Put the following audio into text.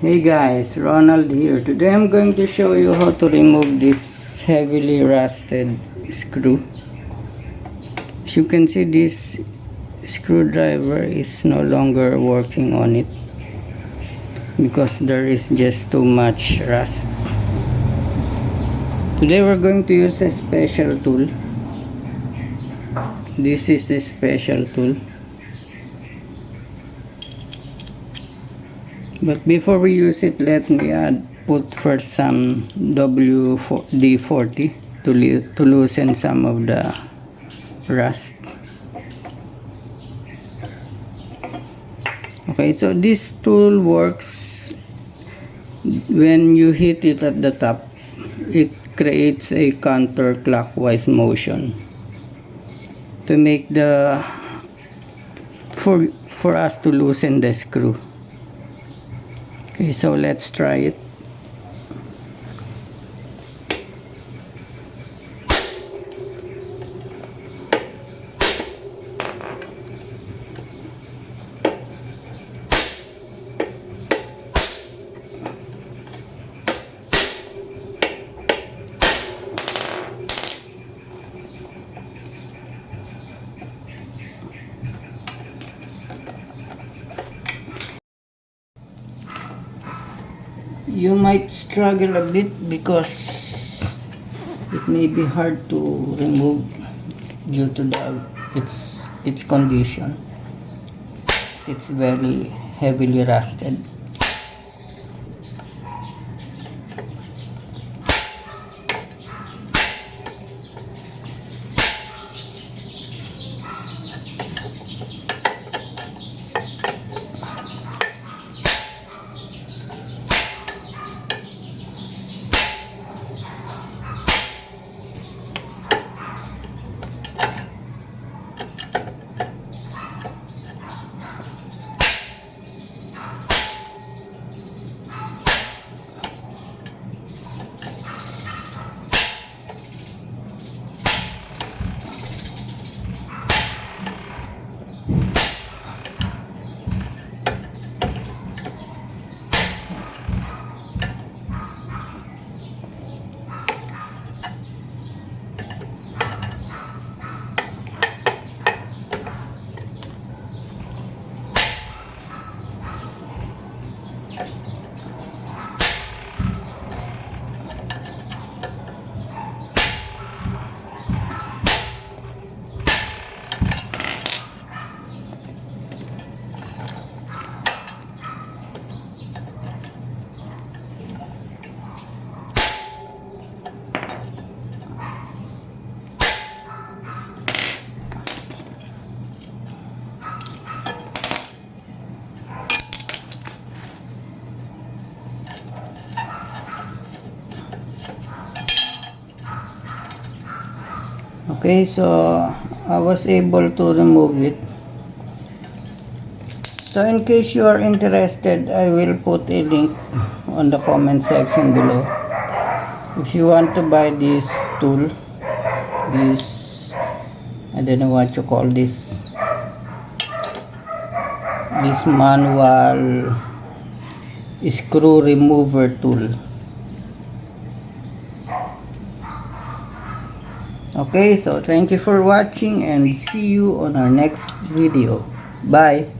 Hey guys, Ronald here. Today I'm going to show you how to remove this heavily rusted screw. As you can see, this screwdriver is no longer working on it because there is just too much rust. Today we're going to use a special tool. This is the special tool. But before we use it, let me put first some WD-40 to loosen some of the rust. Okay, so this tool works when you hit it at the top. It creates a counterclockwise motion to make for us to loosen the screw. Okay, so let's try it. You might struggle a bit because it may be hard to remove due to its condition. It's very heavily rusted. Okay, so I was able to remove it. So in case you are interested, I will put a link on the comment section below. If you want to buy this tool, I don't know what you call this manual screw remover tool. Okay, so thank you for watching and see you on our next video. Bye.